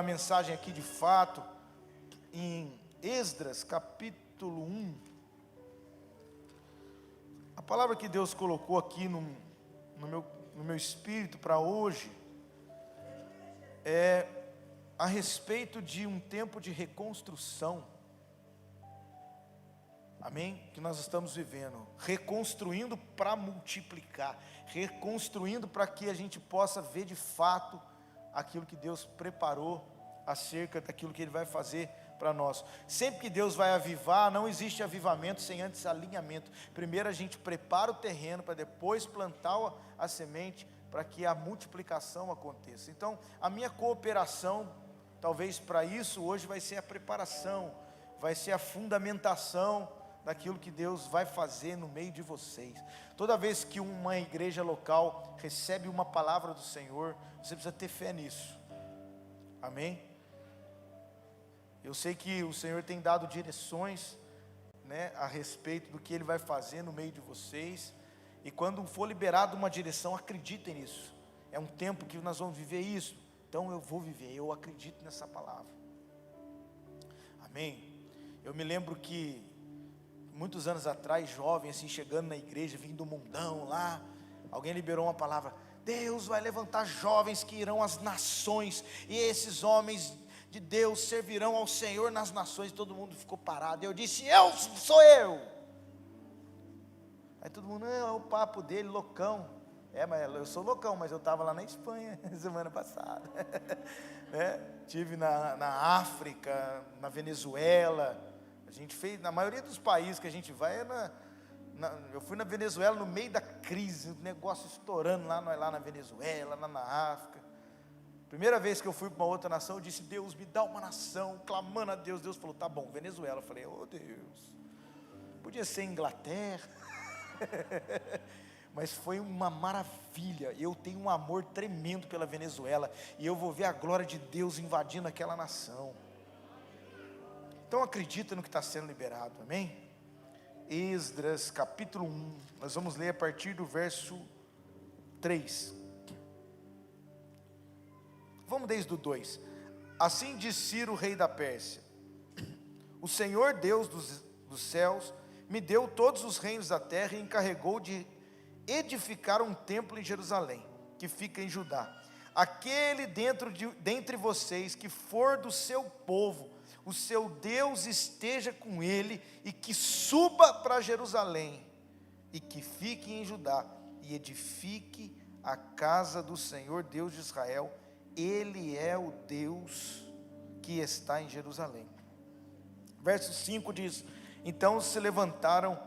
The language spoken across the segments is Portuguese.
A mensagem aqui de fato em Esdras capítulo 1. A palavra que Deus colocou aqui no meu espírito para hoje é a respeito de um tempo de reconstrução. Amém? Que nós estamos vivendo, reconstruindo para multiplicar, reconstruindo para que a gente possa ver de fato aquilo que Deus preparou acerca daquilo que Ele vai fazer para nós. Sempre que Deus vai avivar, não existe avivamento sem antes alinhamento. Primeiro a gente prepara o terreno para depois plantar a semente, para que a multiplicação aconteça. Então a minha cooperação, talvez para isso, hoje vai ser a preparação, vai ser a fundamentação daquilo que Deus vai fazer no meio de vocês. Toda vez que uma igreja local recebe uma palavra do Senhor, você precisa ter fé nisso. Amém? Eu sei que o Senhor tem dado direções, a respeito do que Ele vai fazer no meio de vocês. E quando for liberado uma direção, acreditem nisso. É um tempo que nós vamos viver isso. Então eu vou viver, eu acredito nessa palavra. Amém? Eu me lembro que muitos anos atrás, jovem, assim, chegando na igreja, vindo do mundão lá, alguém liberou uma palavra: Deus vai levantar jovens que irão às nações, e esses homens de Deus servirão ao Senhor nas nações. Todo mundo ficou parado. Eu disse: sou eu. Aí todo mundo: não, é o papo dele, loucão. Mas eu sou loucão, mas eu estava lá na Espanha semana passada. Tive na África, na Venezuela. A gente fez, na maioria dos países que a gente vai, eu fui na Venezuela no meio da crise, o negócio estourando lá na Venezuela, lá na África. Primeira vez que eu fui para uma outra nação, eu disse: Deus, me dá uma nação, clamando a Deus. Deus falou: tá bom, Venezuela. Eu falei: oh Deus, podia ser Inglaterra. Mas foi uma maravilha. Eu tenho um amor tremendo pela Venezuela, e eu vou ver a glória de Deus invadindo aquela nação. Então acredita no que está sendo liberado, amém? Esdras capítulo 1, nós vamos ler a partir do verso 3. Vamos desde o 2. Assim diz Ciro, rei da Pérsia: o Senhor Deus dos céus me deu todos os reinos da terra e encarregou de edificar um templo em Jerusalém, que fica em Judá. Aquele dentre vocês que for do seu povo, o seu Deus esteja com ele, e que suba para Jerusalém, e que fique em Judá, e edifique a casa do Senhor Deus de Israel. Ele é o Deus que está em Jerusalém. Verso 5 diz: então se levantaram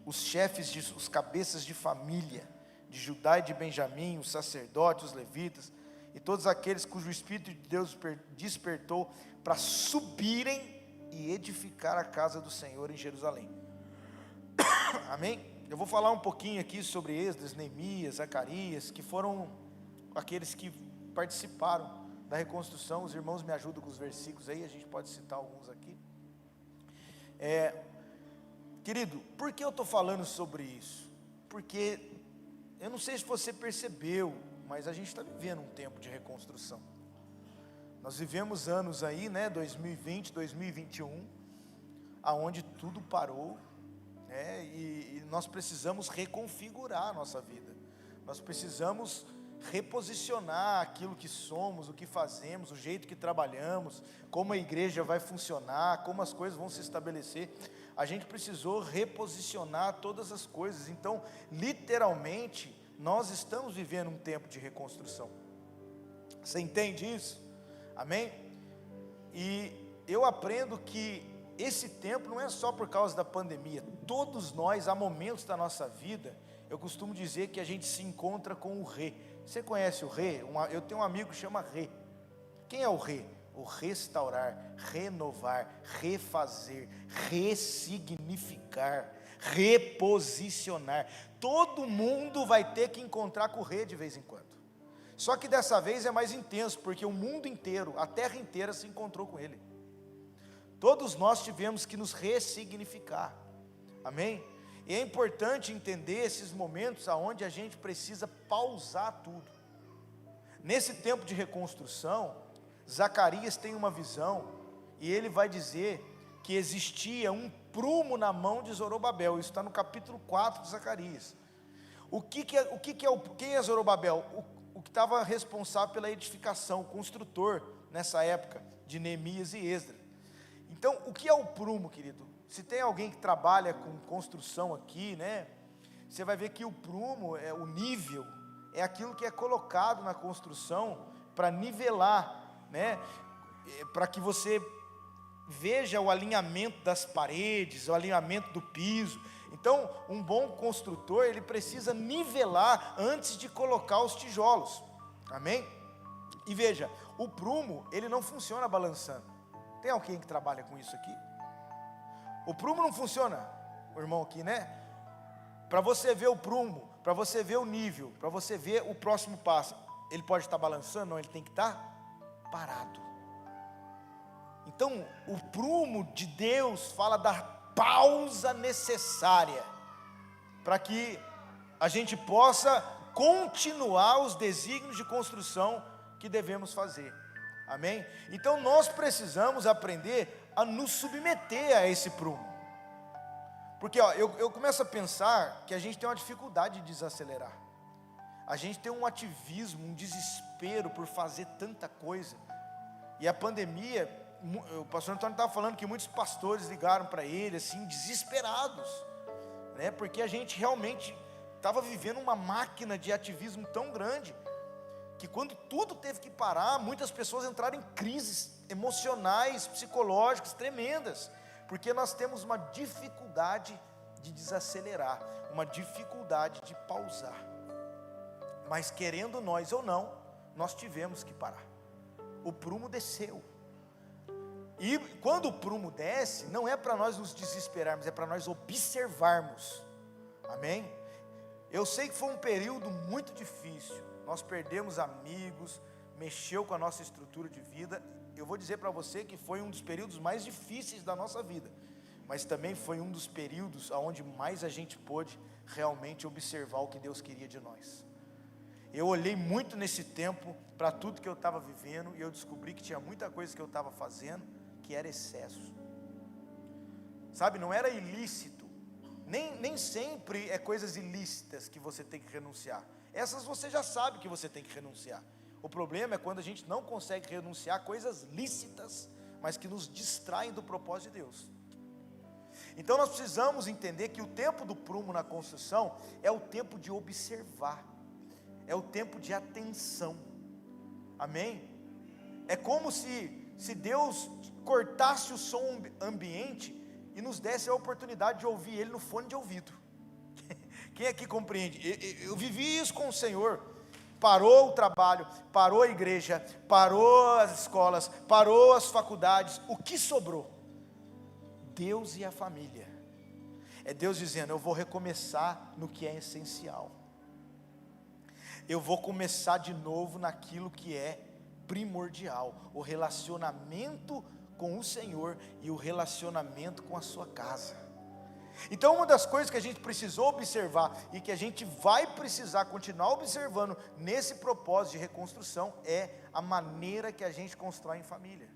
os chefes, os cabeças de família de Judá e de Benjamim, os sacerdotes, os levitas, e todos aqueles cujo Espírito de Deus despertou, para subirem e edificar a casa do Senhor em Jerusalém. Amém? Eu vou falar um pouquinho aqui sobre Esdras, Neemias, Zacarias, que foram aqueles que participaram da reconstrução. Os irmãos me ajudam com os versículos aí, a gente pode citar alguns aqui. Querido, por que eu estou falando sobre isso? Porque eu não sei se você percebeu, mas a gente está vivendo um tempo de reconstrução. Nós vivemos anos aí, 2020, 2021, aonde tudo parou, e nós precisamos reconfigurar a nossa vida. Nós precisamos reposicionar aquilo que somos, o que fazemos, o jeito que trabalhamos, como a igreja vai funcionar, como as coisas vão se estabelecer. A gente precisou reposicionar todas as coisas. Então, literalmente, nós estamos vivendo um tempo de reconstrução. Você entende isso? Amém? E eu aprendo que esse tempo não é só por causa da pandemia. Todos nós, há momentos da nossa vida, eu costumo dizer que a gente se encontra com o Rê. Você conhece o Rê? Eu tenho um amigo que chama Rê. Quem é o Rê? O restaurar, renovar, refazer, ressignificar, reposicionar. Todo mundo vai ter que encontrar com o Rê de vez em quando. Só que dessa vez é mais intenso, porque o mundo inteiro, a terra inteira se encontrou com ele. Todos nós tivemos que nos ressignificar. Amém? E é importante entender esses momentos onde a gente precisa pausar tudo. Nesse tempo de reconstrução, Zacarias tem uma visão, e ele vai dizer que existia um prumo na mão de Zorobabel. Isso está no capítulo 4 de Zacarias. Quem é Zorobabel? O que estava responsável pela edificação, o construtor nessa época, de Neemias e Esdras. Então, o que é o prumo, querido? Se tem alguém que trabalha com construção aqui, né? Você vai ver que o prumo, o nível, é aquilo que é colocado na construção para nivelar, né? Para que você veja o alinhamento das paredes, o alinhamento do piso. Então, um bom construtor, ele precisa nivelar antes de colocar os tijolos, amém? E veja, o prumo, ele não funciona balançando. Tem alguém que trabalha com isso aqui? O prumo não funciona, o irmão aqui, né? Para você ver o prumo, para você ver o nível, para você ver o próximo passo, ele pode estar balançando? Não, ele tem que estar parado. Então, o prumo de Deus fala da pausa necessária para que a gente possa continuar os desígnios de construção que devemos fazer, amém? Então nós precisamos aprender a nos submeter a esse prumo, porque eu começo a pensar que a gente tem uma dificuldade de desacelerar, a gente tem um ativismo, um desespero por fazer tanta coisa, e a pandemia, o pastor Antônio estava falando que muitos pastores ligaram para ele, assim, desesperados, né? Porque a gente realmente estava vivendo uma máquina de ativismo tão grande, que quando tudo teve que parar, muitas pessoas entraram em crises emocionais, psicológicas tremendas, porque nós temos uma dificuldade de desacelerar, uma dificuldade de pausar, mas querendo nós ou não, nós tivemos que parar. O prumo desceu, e quando o prumo desce, não é para nós nos desesperarmos, é para nós observarmos, amém? Eu sei que foi um período muito difícil, nós perdemos amigos, mexeu com a nossa estrutura de vida. Eu vou dizer para você que foi um dos períodos mais difíceis da nossa vida, mas também foi um dos períodos onde mais a gente pôde realmente observar o que Deus queria de nós. Eu olhei muito nesse tempo para tudo que eu estava vivendo, e eu descobri que tinha muita coisa que eu estava fazendo que era excesso, sabe, não era ilícito, nem sempre é coisas ilícitas que você tem que renunciar, essas você já sabe que você tem que renunciar. O problema é quando a gente não consegue renunciar a coisas lícitas, mas que nos distraem do propósito de Deus. Então nós precisamos entender que o tempo do prumo na construção é o tempo de observar, é o tempo de atenção, amém? É como se Deus cortasse o som ambiente e nos desse a oportunidade de ouvir Ele no fone de ouvido. Quem aqui compreende? Eu vivi isso com o Senhor. Parou o trabalho, parou a igreja, parou as escolas, parou as faculdades. O que sobrou? Deus e a família. É Deus dizendo: eu vou recomeçar no que é essencial, eu vou começar de novo naquilo que é primordial, o relacionamento com o Senhor e o relacionamento com a sua casa. Então uma das coisas que a gente precisou observar e que a gente vai precisar continuar observando nesse propósito de reconstrução é a maneira que a gente constrói em família.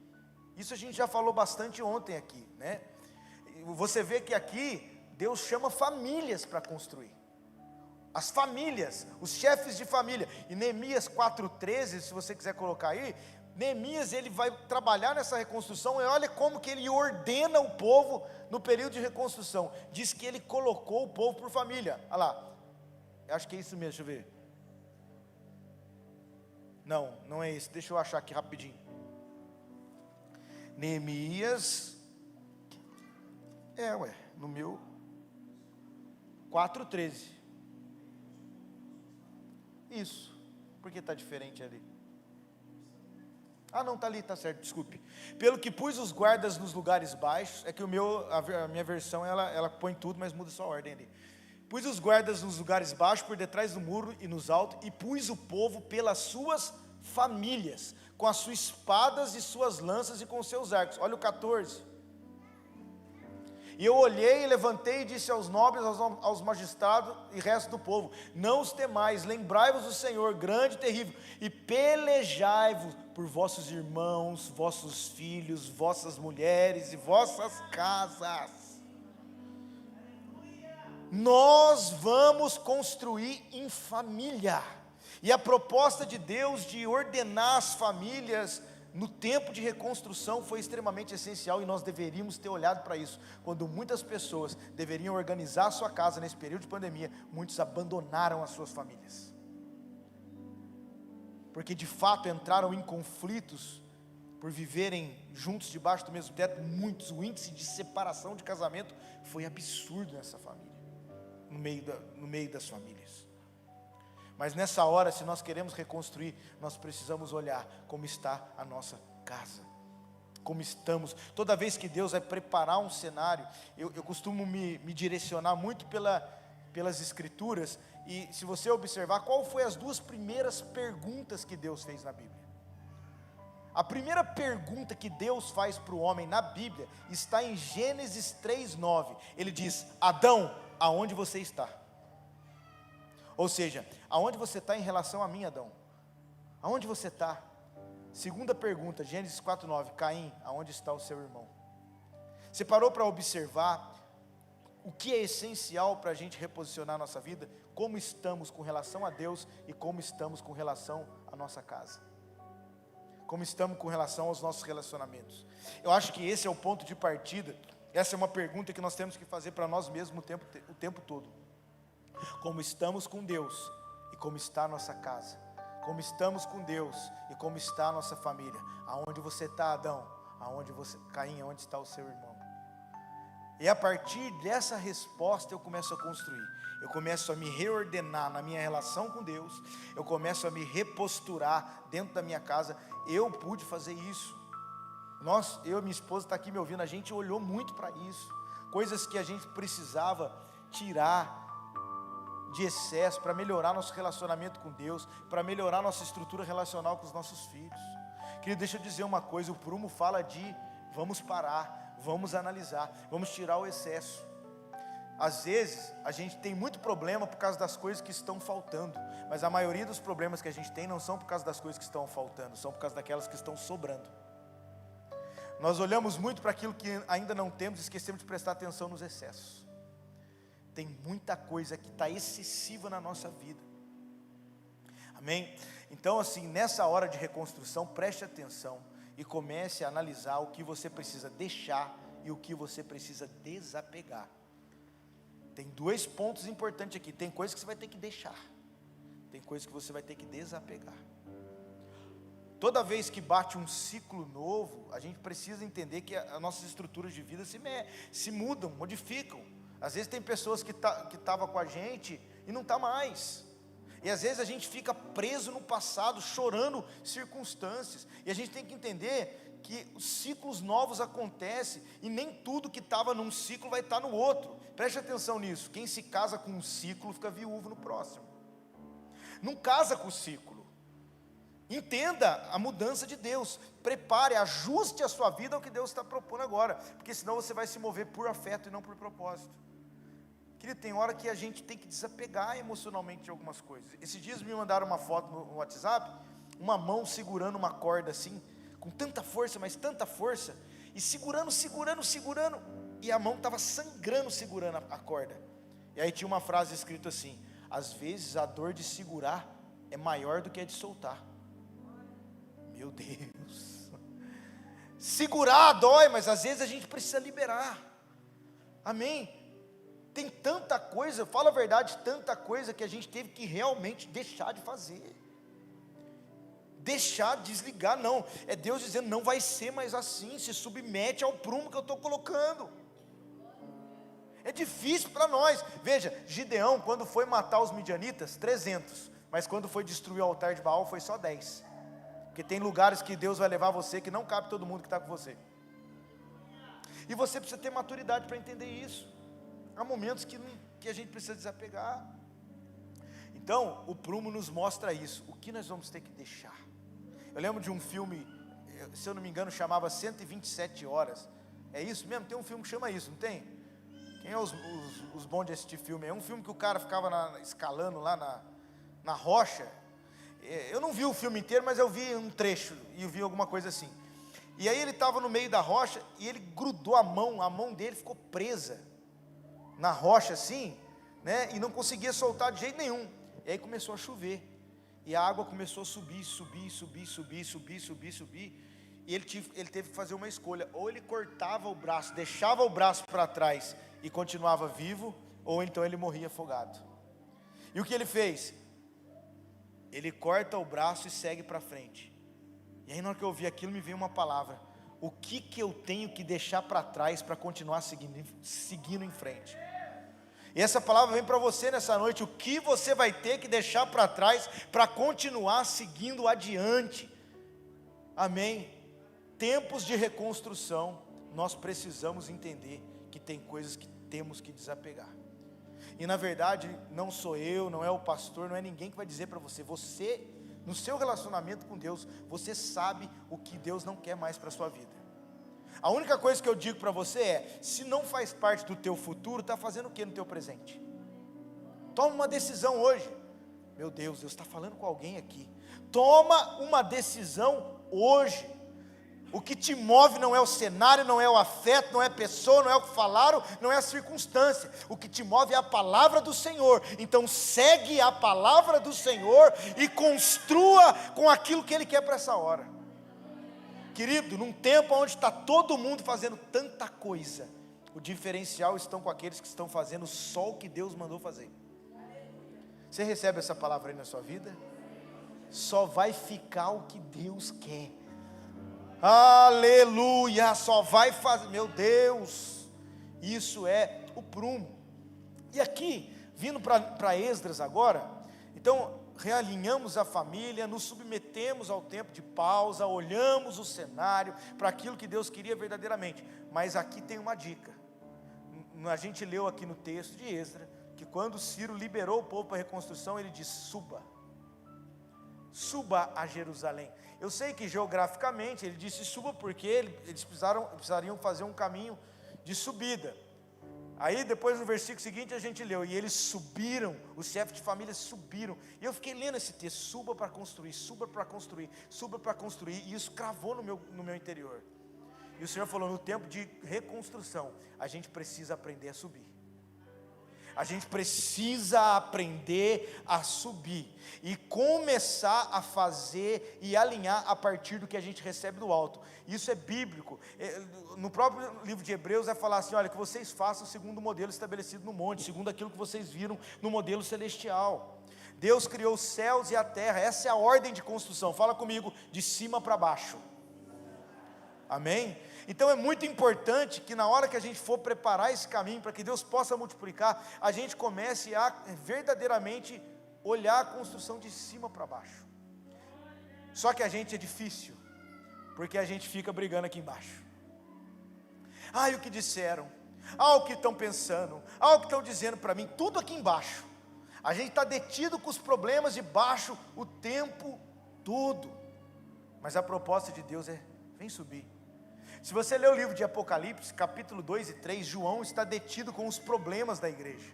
Isso a gente já falou bastante ontem aqui, né? Você vê que aqui Deus chama famílias para construir. As famílias, os chefes de família. E Neemias 4,13, se você quiser colocar aí, Neemias, ele vai trabalhar nessa reconstrução, e olha como que ele ordena o povo no período de reconstrução. Diz que ele colocou o povo por família. Olha lá, eu acho que é isso mesmo, deixa eu ver. Não é isso, deixa eu achar aqui rapidinho. Neemias, no meu 4,13. Isso, porque está diferente ali. Não, está ali, está certo, desculpe. Pelo que pus os guardas nos lugares baixos, é que a minha versão, ela põe tudo, mas muda só a ordem ali. Pus os guardas nos lugares baixos, por detrás do muro e nos altos, e pus o povo pelas suas famílias, com as suas espadas e suas lanças e com os seus arcos. Olha o 14. E eu olhei, levantei e disse aos nobres, aos magistrados e resto do povo: não os temais, lembrai-vos do Senhor, grande e terrível, e pelejai-vos por vossos irmãos, vossos filhos, vossas mulheres e vossas casas. Nós vamos construir em família. E a proposta de Deus de ordenar as famílias no tempo de reconstrução foi extremamente essencial, e nós deveríamos ter olhado para isso. Quando muitas pessoas deveriam organizar a sua casa nesse período de pandemia, muitos abandonaram as suas famílias, porque de fato entraram em conflitos por viverem juntos debaixo do mesmo teto. Muitos, o índice de separação de casamento foi absurdo nessa família, no meio das famílias. Mas nessa hora, se nós queremos reconstruir, nós precisamos olhar como está a nossa casa, como estamos. Toda vez que Deus vai preparar um cenário, eu costumo me direcionar muito pelas escrituras. E se você observar, qual foi as duas primeiras perguntas que Deus fez na Bíblia? A primeira pergunta que Deus faz para o homem na Bíblia está em Gênesis 3:9. Ele diz: Adão, aonde você está? Ou seja, aonde você está em relação a mim, Adão? Aonde você está? Segunda pergunta, Gênesis 4:9, Caim, aonde está o seu irmão? Você parou para observar o que é essencial para a gente reposicionar a nossa vida? Como estamos com relação a Deus e como estamos com relação à nossa casa? Como estamos com relação aos nossos relacionamentos? Eu acho que esse é o ponto de partida. Essa é uma pergunta que nós temos que fazer para nós mesmos o tempo todo. Como estamos com Deus e como está a nossa casa? Como estamos com Deus e como está a nossa família? Aonde você está, Adão? Caim, aonde está o seu irmão? E a partir dessa resposta eu começo a construir. Eu começo a me reordenar na minha relação com Deus. Eu começo a me reposturar dentro da minha casa. Eu pude fazer isso. Eu e minha esposa está aqui me ouvindo. A gente olhou muito para isso. Coisas que a gente precisava tirar de excesso para melhorar nosso relacionamento com Deus, para melhorar nossa estrutura relacional com os nossos filhos. Querido, deixa eu dizer uma coisa. O prumo fala de vamos parar, vamos analisar, vamos tirar o excesso. Às vezes a gente tem muito problema por causa das coisas que estão faltando, mas a maioria dos problemas que a gente tem não são por causa das coisas que estão faltando, são por causa daquelas que estão sobrando. Nós olhamos muito para aquilo que ainda não temos e esquecemos de prestar atenção nos excessos. Tem muita coisa que está excessiva na nossa vida. Amém? Então assim, nessa hora de reconstrução, preste atenção e comece a analisar o que você precisa deixar e o que você precisa desapegar. Tem dois pontos importantes aqui. Tem coisas que você vai ter que deixar, tem coisas que você vai ter que desapegar. Toda vez que bate um ciclo novo, a gente precisa entender que as nossas estruturas de vida se mudam, modificam. Às vezes tem pessoas que estavam com a gente e não está mais. E às vezes a gente fica preso no passado, chorando circunstâncias. E a gente tem que entender que os ciclos novos acontecem, e nem tudo que estava num ciclo vai estar no outro. Preste atenção nisso. Quem se casa com um ciclo fica viúvo no próximo. Não casa com o ciclo. Entenda a mudança de Deus. Prepare, ajuste a sua vida ao que Deus está propondo agora, porque senão você vai se mover por afeto e não por propósito. Querido, tem hora que a gente tem que desapegar emocionalmente de algumas coisas. Esses dias me mandaram uma foto no WhatsApp, uma mão segurando uma corda assim, com tanta força, mas tanta força, e segurando, e a mão estava sangrando segurando a corda. E aí tinha uma frase escrita assim: às vezes a dor de segurar é maior do que a de soltar. Meu Deus, segurar dói, mas às vezes a gente precisa liberar. Amém? Tem tanta coisa, fala a verdade, tanta coisa que a gente teve que realmente deixar de fazer, deixar, desligar. Não, é Deus dizendo, não vai ser mais assim, se submete ao prumo que eu estou colocando. É difícil para nós. Veja, Gideão, quando foi matar os midianitas, 300, mas quando foi destruir o altar de Baal, foi só 10, porque tem lugares que Deus vai levar você, que não cabe todo mundo que está com você, e você precisa ter maturidade para entender isso. Há momentos que a gente precisa desapegar. Então, o prumo nos mostra isso, o que nós vamos ter que deixar. Eu lembro de um filme, se eu não me engano, chamava 127 horas, é isso mesmo? Tem um filme que chama isso, não tem? Quem é os bons de assistir filme? É um filme que o cara ficava escalando lá na rocha. Eu não vi o filme inteiro, mas eu vi um trecho, e eu vi alguma coisa assim. E aí ele estava no meio da rocha, e ele grudou a mão dele ficou presa na rocha assim, né? E não conseguia soltar de jeito nenhum. E aí começou a chover, e a água começou a subir. E ele teve que fazer uma escolha: ou ele cortava o braço, deixava o braço para trás e continuava vivo, ou então ele morria afogado. E o que ele fez? Ele corta o braço e segue para frente. E aí na hora que eu ouvi aquilo, me veio uma palavra: o que eu tenho que deixar para trás para continuar seguindo em frente? E essa palavra vem para você nessa noite: o que você vai ter que deixar para trás para continuar seguindo adiante? Amém? Tempos de reconstrução, nós precisamos entender que tem coisas que temos que desapegar. E na verdade, não sou eu, não é o pastor, não é ninguém que vai dizer para você. Você, no seu relacionamento com Deus, você sabe o que Deus não quer mais para a sua vida. A única coisa que eu digo para você é: se não faz parte do teu futuro, está fazendo o que no teu presente? Toma uma decisão hoje. Meu Deus, Deus está falando com alguém aqui. Toma uma decisão hoje. O que te move não é o cenário, não é o afeto, não é a pessoa, não é o que falaram, não é a circunstância. O que te move é a palavra do Senhor. Então segue a palavra do Senhor e construa com aquilo que Ele quer para essa hora. Querido, num tempo onde está todo mundo fazendo tanta coisa, o diferencial estão com aqueles que estão fazendo só o que Deus mandou fazer. Você recebe essa palavra aí na sua vida? Só vai ficar o que Deus quer. Aleluia, só vai fazer, meu Deus, isso é o prumo. E aqui, vindo para Esdras agora, então realinhamos a família, nos submetemos ao tempo de pausa, olhamos o cenário para aquilo que Deus queria verdadeiramente. Mas aqui tem uma dica. A gente leu aqui no texto de Esdras, que quando Ciro liberou o povo para a reconstrução, ele disse: suba a Jerusalém. Eu sei que geograficamente ele disse suba porque eles precisariam fazer um caminho de subida. Aí depois no versículo seguinte a gente leu: e eles subiram, os chefes de família subiram. E eu fiquei lendo esse texto: suba para construir, suba para construir, suba para construir. E isso cravou no meu interior. E o Senhor falou: no tempo de reconstrução, a gente precisa aprender a subir. A gente precisa aprender a subir e começar a fazer e alinhar a partir do que a gente recebe do alto. Isso é bíblico. No próprio livro de Hebreus vai falar assim: olha, que vocês façam segundo o modelo estabelecido no monte, segundo aquilo que vocês viram no modelo celestial. Deus criou os céus e a terra, essa é a ordem de construção. Fala comigo: de cima para baixo. Amém? Então é muito importante que na hora que a gente for preparar esse caminho para que Deus possa multiplicar, a gente comece a verdadeiramente olhar a construção de cima para baixo. Só que a gente é difícil, porque a gente fica brigando aqui embaixo. O que disseram, o que estão pensando, o que estão dizendo para mim, tudo aqui embaixo. A gente está detido com os problemas de baixo o tempo todo. Mas a proposta de Deus é: vem subir. Se você ler o livro de Apocalipse, capítulo 2 e 3, João está detido com os problemas da igreja.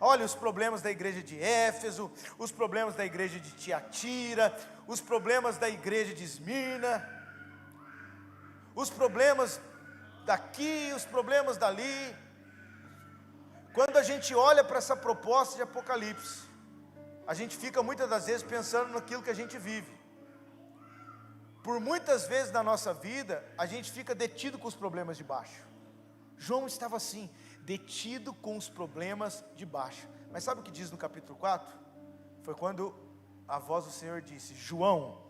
Olha os problemas da igreja de Éfeso, os problemas da igreja de Tiatira, os problemas da igreja de Esmirna, os problemas daqui, os problemas dali. Quando a gente olha para essa proposta de Apocalipse, a gente fica muitas das vezes pensando naquilo que a gente vive. Por muitas vezes na nossa vida, a gente fica detido com os problemas de baixo. João estava assim, detido com os problemas de baixo. Mas sabe o que diz no capítulo 4? Foi quando a voz do Senhor disse: João,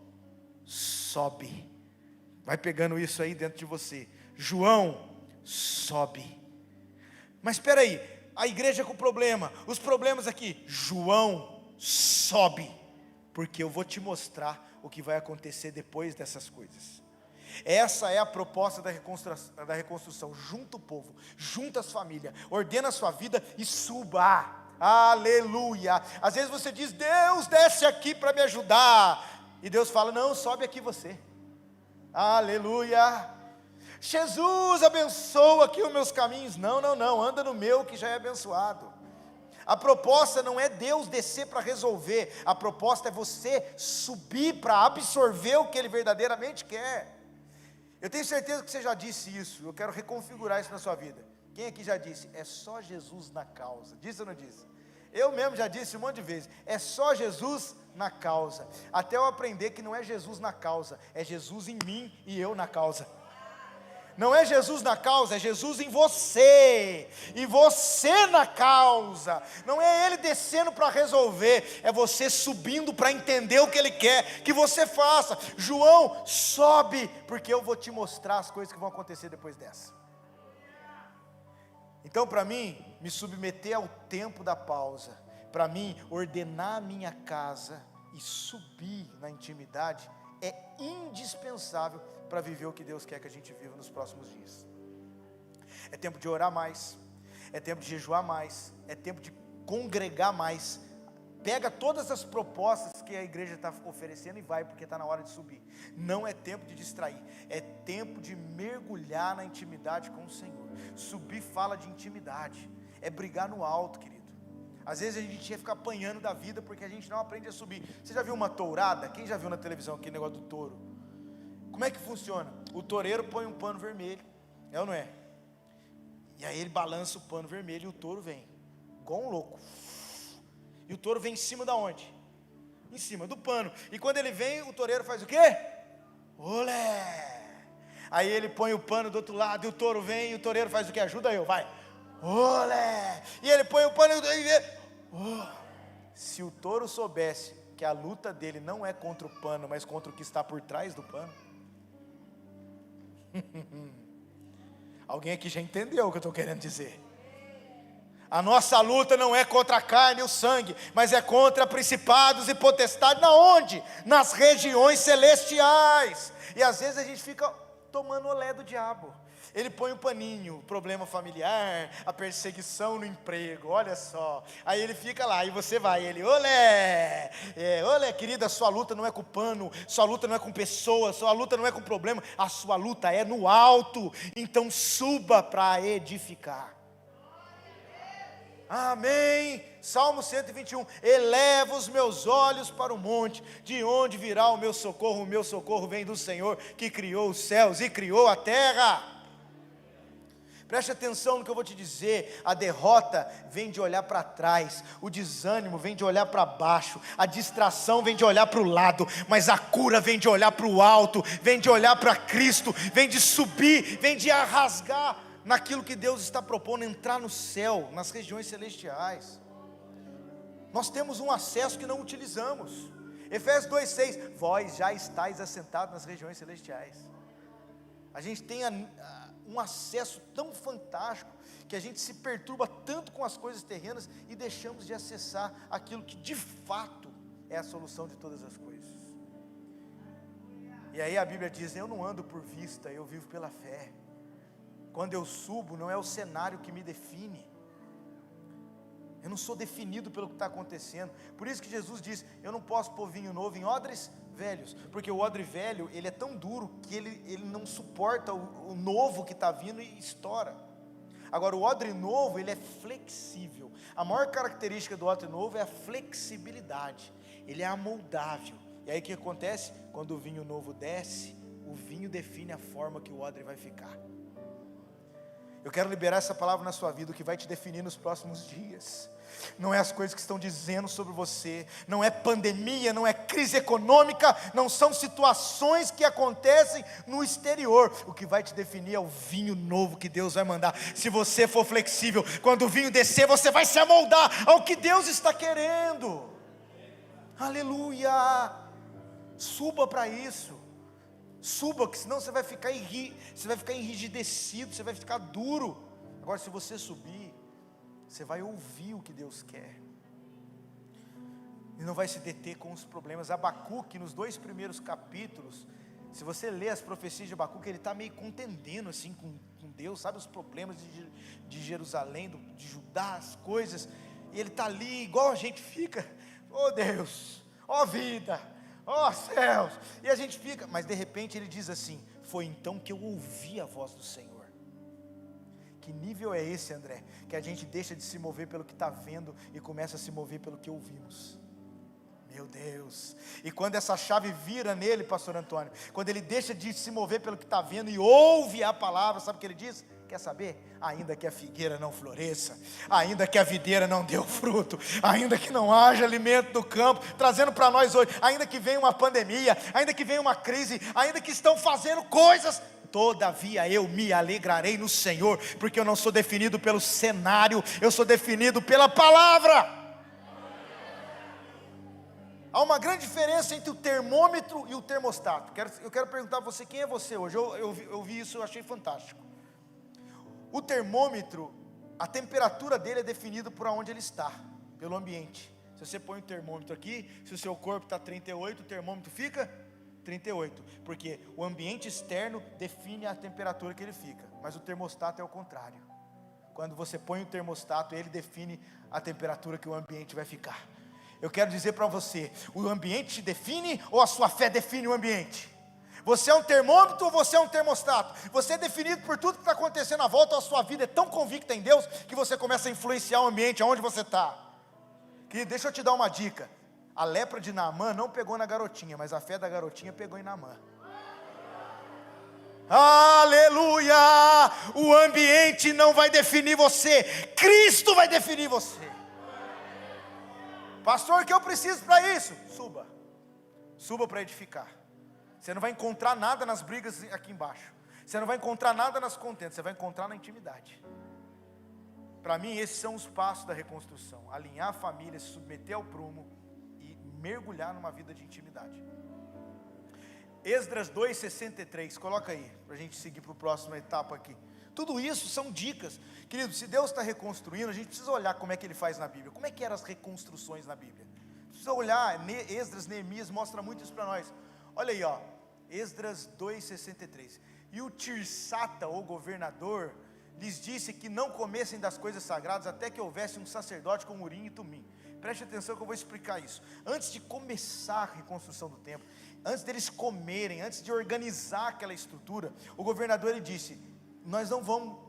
sobe. Vai pegando isso aí dentro de você. João, sobe. Mas espera aí, a igreja com problema, os problemas aqui. João, sobe, porque eu vou te mostrar o que vai acontecer depois dessas coisas. Essa é a proposta da reconstrução. Junta o povo, junta as famílias, ordena a sua vida e suba. Aleluia. Às vezes você diz: Deus, desce aqui para me ajudar, e Deus fala: não, sobe aqui você. Aleluia. Jesus abençoa aqui os meus caminhos. Não, não, não, anda no meu que já é abençoado. A proposta não é Deus descer para resolver, a proposta é você subir para absorver o que Ele verdadeiramente quer. Eu tenho certeza que você já disse isso, eu quero reconfigurar isso na sua vida. Quem aqui já disse? É só Jesus na causa. Disse ou não disse? Eu mesmo já disse um monte de vezes, é só Jesus na causa. Até eu aprender que não é Jesus na causa, é Jesus em mim e eu na causa. Não é Jesus na causa, é Jesus em você, e você na causa. Não é Ele descendo para resolver, é você subindo para entender o que Ele quer que você faça. João, sobe, porque eu vou te mostrar as coisas que vão acontecer depois dessa. Então, para mim, me submeter ao tempo da pausa, para mim, ordenar a minha casa e subir na intimidade, é indispensável para viver o que Deus quer que a gente viva nos próximos dias. É tempo de orar mais, é tempo de jejuar mais, é tempo de congregar mais. Pega todas as propostas que a igreja está oferecendo e vai, porque está na hora de subir. Não é tempo de distrair, é tempo de mergulhar na intimidade com o Senhor. Subir fala de intimidade, é brigar no alto, querido. Às vezes a gente ia ficar apanhando da vida porque a gente não aprende a subir. Você já viu uma tourada? Quem já viu na televisão aquele negócio do touro? Como é que funciona? O toureiro põe um pano vermelho, é ou não é? E aí ele balança o pano vermelho e o touro vem, igual um louco. E o touro vem em cima da onde? Em cima do pano. E quando ele vem, o toureiro faz o quê? Olé! Aí ele põe o pano do outro lado e o touro vem e o toureiro faz o quê? Ajuda eu, vai. Olé! E ele põe o pano e vê. Oh. Se o touro soubesse que a luta dele não é contra o pano, mas contra o que está por trás do pano. Alguém aqui já entendeu o que eu estou querendo dizer? A nossa luta não é contra a carne e o sangue, mas é contra principados e potestades. Na onde? Nas regiões celestiais. E às vezes a gente fica tomando olé do diabo. Ele põe um paninho, o problema familiar, a perseguição no emprego, olha só. Aí ele fica lá, e você vai, ele, olé, olé, querida, sua luta não é com pano, sua luta não é com pessoas, sua luta não é com problema, a sua luta é no alto, então suba para edificar. Amém. Salmo 121, eleva os meus olhos para o monte, de onde virá o meu socorro vem do Senhor, que criou os céus e criou a terra. Preste atenção no que eu vou te dizer, a derrota vem de olhar para trás, o desânimo vem de olhar para baixo, a distração vem de olhar para o lado, mas a cura vem de olhar para o alto, vem de olhar para Cristo, vem de subir, vem de rasgar naquilo que Deus está propondo, entrar no céu, nas regiões celestiais. Nós temos um acesso que não utilizamos. Efésios 2,6, vós já estáis assentados nas regiões celestiais. A gente tem um acesso tão fantástico, que a gente se perturba tanto com as coisas terrenas, e deixamos de acessar aquilo que de fato é a solução de todas as coisas. E aí a Bíblia diz, eu não ando por vista, eu vivo pela fé. Quando eu subo, não é o cenário que me define, eu não sou definido pelo que está acontecendo. Por isso que Jesus diz, eu não posso pôr vinho novo em odres velhos, porque o odre velho, ele é tão duro, que ele não suporta o novo que está vindo e estoura. Agora o odre novo, ele é flexível. A maior característica do odre novo é a flexibilidade, ele é amoldável. E aí o que acontece? Quando o vinho novo desce, o vinho define a forma que o odre vai ficar. Eu quero liberar essa palavra na sua vida, o que vai te definir nos próximos dias. Não é as coisas que estão dizendo sobre você, não é pandemia, não é crise econômica, não são situações que acontecem no exterior. O que vai te definir é o vinho novo que Deus vai mandar. Se você for flexível, quando o vinho descer, você vai se amoldar ao que Deus está querendo. Aleluia! Suba para isso. Suba, que senão você vai ficar enrijecido, você vai ficar duro. Agora se você subir, você vai ouvir o que Deus quer, e não vai se deter com os problemas. Abacuque, nos 2 primeiros capítulos, se você ler as profecias de Abacuque, ele está meio contendendo assim com Deus, sabe, os problemas de Jerusalém, de Judá, as coisas, e ele está ali, igual a gente fica, oh Deus, oh vida, oh céus, e a gente fica, mas de repente ele diz assim, Foi então que eu ouvi a voz do Senhor. Que nível é esse, André? Que a gente deixa de se mover pelo que está vendo e começa a se mover pelo que ouvimos. Meu Deus. E quando essa chave vira nele, pastor Antônio, quando ele deixa de se mover pelo que está vendo e ouve a palavra, sabe o que ele diz? Quer saber? Ainda que a figueira não floresça, ainda que a videira não dê o fruto, ainda que não haja alimento no campo, trazendo para nós hoje, ainda que venha uma pandemia, ainda que venha uma crise, ainda que estão fazendo coisas, todavia eu me alegrarei no Senhor, porque eu não sou definido pelo cenário, eu sou definido pela palavra. Há uma grande diferença entre o termômetro e o termostato. Eu quero perguntar a você, quem é você hoje? Eu vi isso, eu achei fantástico. O termômetro, a temperatura dele é definida por onde ele está, pelo ambiente. Se você põe o termômetro aqui, se o seu corpo está 38, o termômetro fica 38, porque o ambiente externo define a temperatura que ele fica, mas o termostato é o contrário. Quando você põe o termostato, ele define a temperatura que o ambiente vai ficar. Eu quero dizer para você, o ambiente te define ou a sua fé define o ambiente? Você é um termômetro ou você é um termostato? Você é definido por tudo que está acontecendo à volta, a sua vida é tão convicta em Deus, que você começa a influenciar o ambiente aonde você está. Querido, deixa eu te dar uma dica. A lepra de Naamã não pegou na garotinha, mas a fé da garotinha pegou em Naamã. Aleluia! O ambiente não vai definir você, Cristo vai definir você. Pastor, o que eu preciso para isso? Suba para edificar. Você não vai encontrar nada nas brigas aqui embaixo, você não vai encontrar nada nas contendas, você vai encontrar na intimidade. Para mim esses são os passos da reconstrução: alinhar a família, se submeter ao prumo e mergulhar numa vida de intimidade. Esdras 2:63, coloca aí, para a gente seguir para a próxima etapa aqui. Tudo isso são dicas, querido. Se Deus está reconstruindo, a gente precisa olhar como é que Ele faz na Bíblia. Como é que eram as reconstruções na Bíblia? Precisa olhar, Esdras, Neemias mostra muito isso para nós. Olha aí, ó, Esdras 2:63. E o Tirsata, o governador, lhes disse que não comessem das coisas sagradas até que houvesse um sacerdote com Urim e Tumim. Preste atenção que eu vou explicar isso. Antes de começar a reconstrução do templo, antes deles comerem, antes de organizar aquela estrutura, o governador ele disse: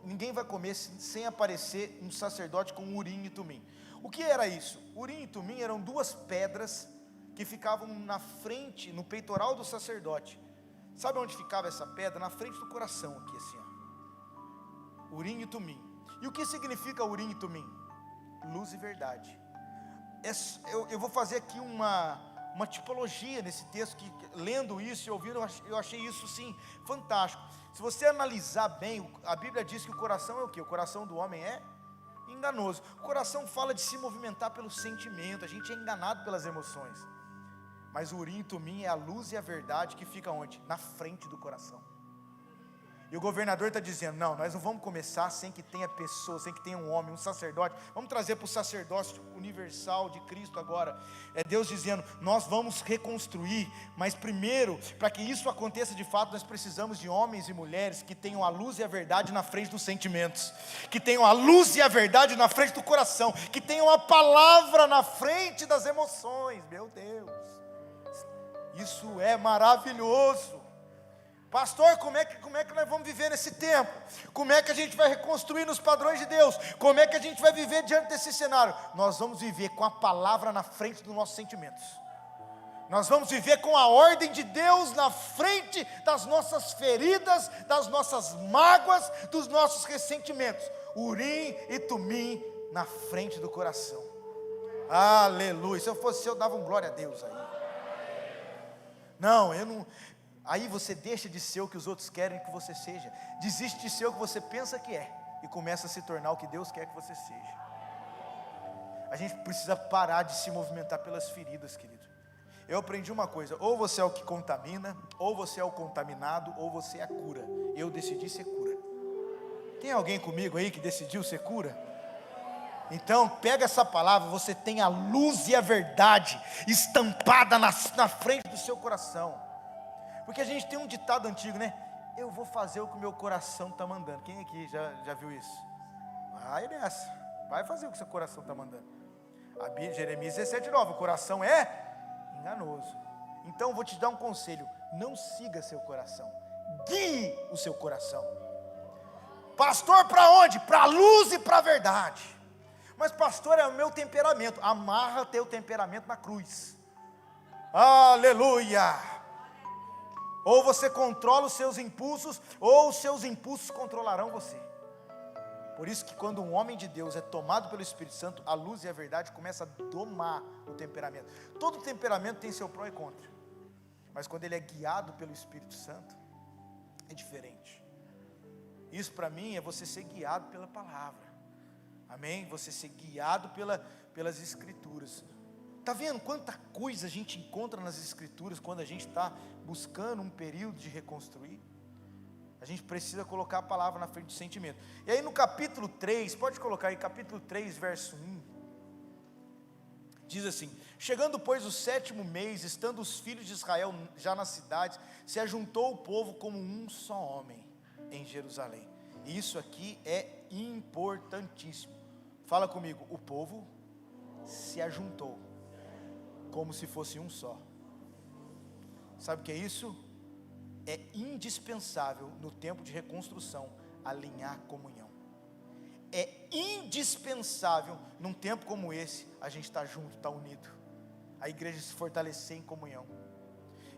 ninguém vai comer sem aparecer um sacerdote com Urim e Tumim. O que era isso? Urim e Tumim eram duas pedras que ficavam na frente, no peitoral do sacerdote. Sabe onde ficava essa pedra? Na frente do coração aqui assim, ó. Urim e Tumim. E o que significa Urim e Tumim? Luz e verdade. Eu vou fazer aqui uma tipologia nesse texto, que lendo isso e ouvindo, eu achei isso sim fantástico. Se você analisar bem, a Bíblia diz que o coração é o quê? O coração do homem é enganoso. O coração fala de se movimentar pelo sentimento, a gente é enganado pelas emoções. Mas o Urim e Tumim é a luz e a verdade que fica onde? Na frente do coração. E o governador está dizendo: não, nós não vamos começar sem que tenha pessoas, sem que tenha um homem, um sacerdote. Vamos trazer para o sacerdócio universal de Cristo agora. É Deus dizendo: nós vamos reconstruir, mas primeiro, para que isso aconteça de fato, nós precisamos de homens e mulheres que tenham a luz e a verdade na frente dos sentimentos, que tenham a luz e a verdade na frente do coração, que tenham a palavra na frente das emoções. Meu Deus, isso é maravilhoso. Pastor, como é que nós vamos viver nesse tempo? Como é que a gente vai reconstruir nos padrões de Deus? Como é que a gente vai viver diante desse cenário? Nós vamos viver com a palavra na frente dos nossos sentimentos. Nós vamos viver com a ordem de Deus na frente das nossas feridas, das nossas mágoas, dos nossos ressentimentos. Urim e Tumim na frente do coração. Aleluia. Se eu fosse eu dava um glória a Deus aí. Não, eu não... Aí você deixa de ser o que os outros querem que você seja, desiste de ser o que você pensa que é, e começa a se tornar o que Deus quer que você seja. A gente precisa parar de se movimentar pelas feridas, querido. Eu aprendi uma coisa: ou você é o que contamina, ou você é o contaminado, ou você é a cura. Eu decidi ser cura. Tem alguém comigo aí que decidiu ser cura? Então pega essa palavra, você tem a luz e a verdade estampada na frente do seu coração. Porque a gente tem um ditado antigo, né? Eu vou fazer o que o meu coração está mandando. Quem aqui já viu isso? Vai nessa, vai fazer o que o seu coração está mandando. Jeremias 17:9, o coração é enganoso. Então vou te dar um conselho: não siga seu coração, guie o seu coração. Pastor, para onde? Para a luz e para a verdade. Mas pastor, é o meu temperamento. Amarra teu temperamento na cruz. Aleluia. Ou você controla os seus impulsos, ou os seus impulsos controlarão você. Por isso que quando um homem de Deus é tomado pelo Espírito Santo, a luz e a verdade começam a domar o temperamento. Todo temperamento tem seu pró e contra, mas quando ele é guiado pelo Espírito Santo, é diferente. Isso para mim é você ser guiado pela palavra, amém? Você ser guiado pelas Escrituras. Está vendo quanta coisa a gente encontra nas Escrituras quando a gente está buscando um período de reconstruir? A gente precisa colocar a palavra na frente do sentimento. E aí no capítulo 3, pode colocar aí, capítulo 3, verso 1. Diz assim: chegando pois o 7º mês, estando os filhos de Israel já nas cidades, se ajuntou o povo como um só homem em Jerusalém. E isso aqui é importantíssimo. Fala comigo, o povo se ajuntou como se fosse um só. Sabe o que é isso? É indispensável no tempo de reconstrução alinhar comunhão. É indispensável num tempo como esse a gente estar junto, estar unido, a igreja se fortalecer em comunhão.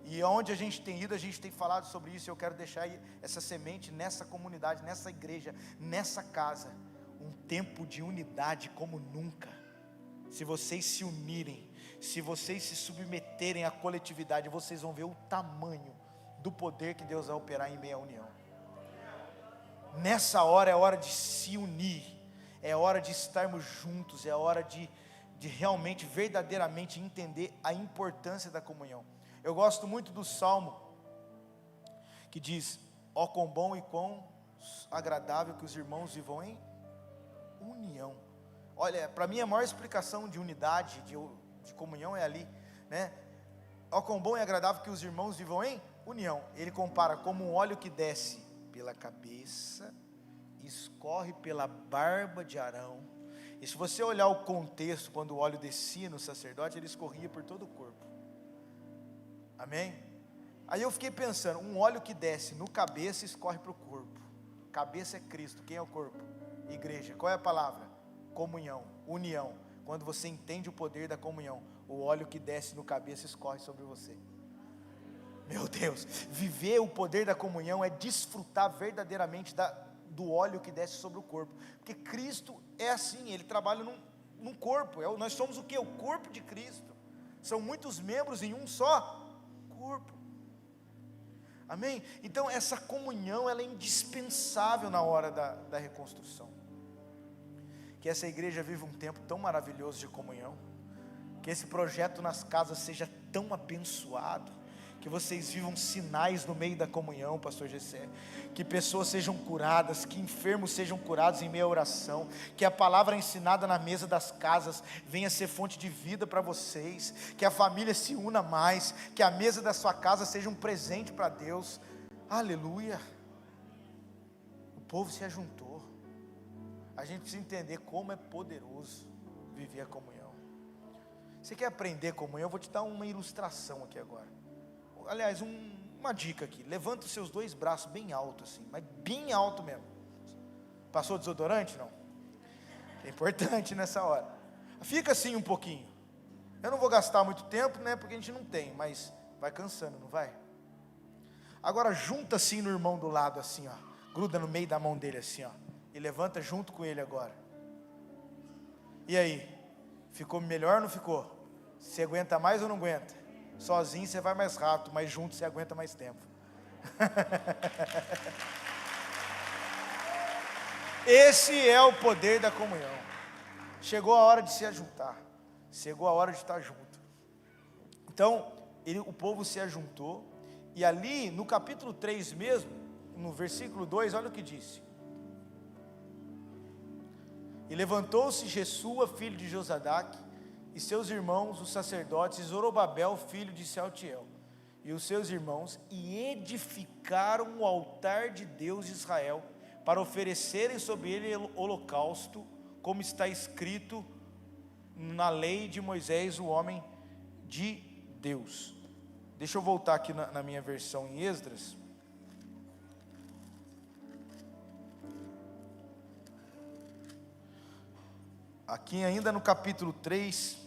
E onde a gente tem ido, a gente tem falado sobre isso. Eu quero deixar essa semente nessa comunidade, nessa igreja, nessa casa, um tempo de unidade como nunca. Se vocês se unirem, se vocês se submeterem à coletividade, vocês vão ver o tamanho do poder que Deus vai operar em meio à união. Nessa hora é hora de se unir, é hora de estarmos juntos, é hora de realmente, verdadeiramente entender a importância da comunhão. Eu gosto muito do Salmo, que diz: ó quão bom e quão agradável que os irmãos vivam em união. Olha, para mim a maior explicação de unidade, de comunhão é ali, né? Ó quão bom e agradável que os irmãos vivam em união. Ele compara como um óleo que desce pela cabeça, escorre pela barba de Arão. E se você olhar o contexto, quando o óleo descia no sacerdote, ele escorria por todo o corpo. Amém? Aí eu fiquei pensando, um óleo que desce no cabeça, escorre para o corpo. Cabeça é Cristo, quem é o corpo? Igreja. Qual é a palavra? Comunhão, união. Quando você entende o poder da comunhão, o óleo que desce no cabeça escorre sobre você. Meu Deus, viver o poder da comunhão é desfrutar verdadeiramente do óleo que desce sobre o corpo, porque Cristo é assim, Ele trabalha num corpo, nós somos o que? O corpo de Cristo, são muitos membros em um só corpo, amém? Então essa comunhão, ela é indispensável na hora da reconstrução, que essa igreja viva um tempo tão maravilhoso de comunhão, que esse projeto nas casas seja tão abençoado, que vocês vivam sinais no meio da comunhão, pastor Gessé, que pessoas sejam curadas, que enfermos sejam curados em meio à oração, que a palavra ensinada na mesa das casas venha ser fonte de vida para vocês, que a família se una mais, que a mesa da sua casa seja um presente para Deus, aleluia. O povo se ajuntou, a gente precisa entender como é poderoso viver a comunhão. Você quer aprender comunhão? Eu vou te dar uma ilustração aqui agora. Aliás, uma dica aqui: levanta os seus 2 braços bem alto assim, mas bem alto mesmo. Passou desodorante? Não? É importante nessa hora. Fica assim um pouquinho. Eu não vou gastar muito tempo, né? Porque a gente não tem, mas vai cansando, não vai? Agora junta assim no irmão do lado assim, ó. Gruda no meio da mão dele assim, ó. E levanta junto com ele agora. E aí? Ficou melhor ou não ficou? Você aguenta mais ou não aguenta? Sozinho você vai mais rápido, mas junto você aguenta mais tempo. Esse é o poder da comunhão. Chegou a hora de se ajuntar, chegou a hora de estar junto. Então, o povo se ajuntou, e ali no capítulo 3 mesmo, no versículo 2, olha o que disse: e levantou-se Jesua, filho de Josadaque, e seus irmãos, os sacerdotes, e Zorobabel, filho de Sealtiel, e os seus irmãos, e edificaram o altar de Deus de Israel, para oferecerem sobre ele holocausto, como está escrito na lei de Moisés, o homem de Deus. Deixa eu voltar aqui na minha versão em Esdras, Aqui ainda no capítulo 3,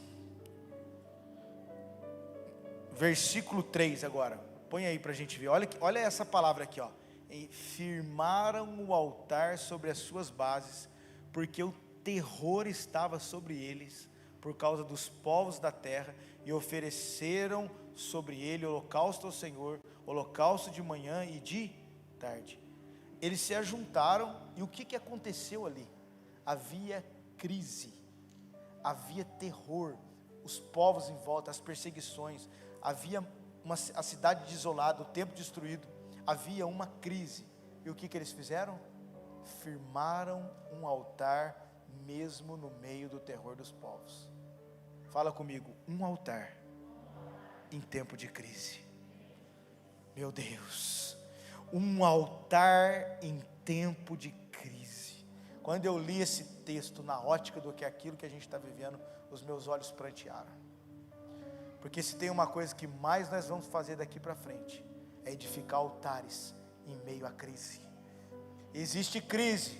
versículo 3 agora. Põe aí para a gente ver. Olha essa palavra aqui, ó. E firmaram o altar sobre as suas bases, porque o terror estava sobre eles, por causa dos povos da terra, e ofereceram sobre ele holocausto ao Senhor, holocausto de manhã e de tarde. Eles se ajuntaram, e o que aconteceu ali? Havia crise, havia terror, os povos em volta, as perseguições, havia a cidade desolada, o templo destruído, havia uma crise. E o que eles fizeram? Firmaram um altar mesmo no meio do terror dos povos. Fala comigo, um altar em tempo de crise. Meu Deus, um altar em tempo de crise. Quando eu li esse texto na ótica do que é aquilo que a gente está vivendo, os meus olhos prantearam. Porque se tem uma coisa que mais nós vamos fazer daqui para frente, é edificar altares em meio à crise. Existe crise.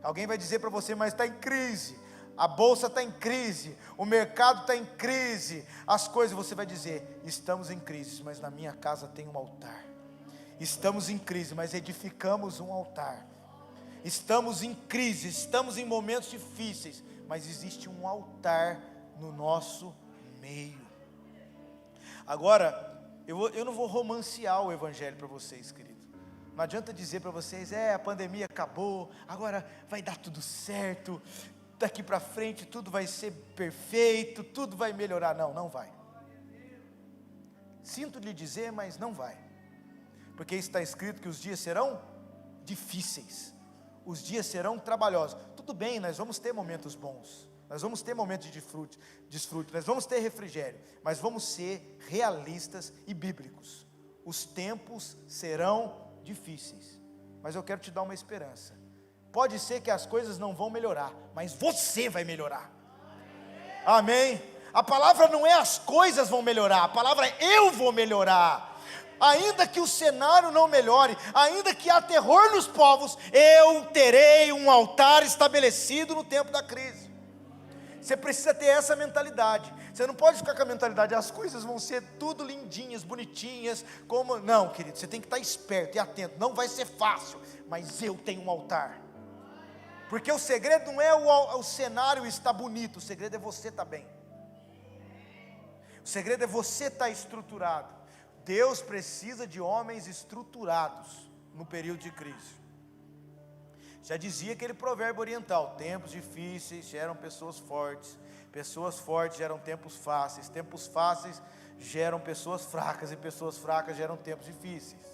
Alguém vai dizer para você, mas está em crise. A bolsa está em crise, o mercado está em crise, as coisas, você vai dizer, estamos em crise, mas na minha casa tem um altar. Estamos em crise, mas edificamos um altar. Estamos em crise, estamos em momentos difíceis, mas existe um altar no nosso meio. Agora, eu não vou romancear o evangelho para vocês, querido. Não adianta dizer para vocês, a pandemia acabou, agora vai dar tudo certo, daqui para frente tudo vai ser perfeito, tudo vai melhorar. Não, não vai. Sinto lhe dizer, mas não vai. Porque está escrito que os dias serão difíceis, os dias serão trabalhosos. Tudo bem, nós vamos ter momentos bons, nós vamos ter momentos de desfrute, nós vamos ter refrigério, mas vamos ser realistas e bíblicos. Os tempos serão difíceis, mas eu quero te dar uma esperança. Pode ser que as coisas não vão melhorar, mas você vai melhorar. Amém? A palavra não é as coisas vão melhorar, a palavra é eu vou melhorar. Ainda que o cenário não melhore, ainda que há terror nos povos, eu terei um altar estabelecido no tempo da crise. Você precisa ter essa mentalidade. Você não pode ficar com a mentalidade, as coisas vão ser tudo lindinhas, bonitinhas, como... Não, querido, você tem que estar esperto e atento. Não vai ser fácil, mas eu tenho um altar. Porque o segredo não é o cenário estar bonito, o segredo é você estar bem. O segredo é você estar estruturado. Deus precisa de homens estruturados no período de crise. Já dizia aquele provérbio oriental, tempos difíceis geram pessoas fortes geram tempos fáceis geram pessoas fracas, e pessoas fracas geram tempos difíceis.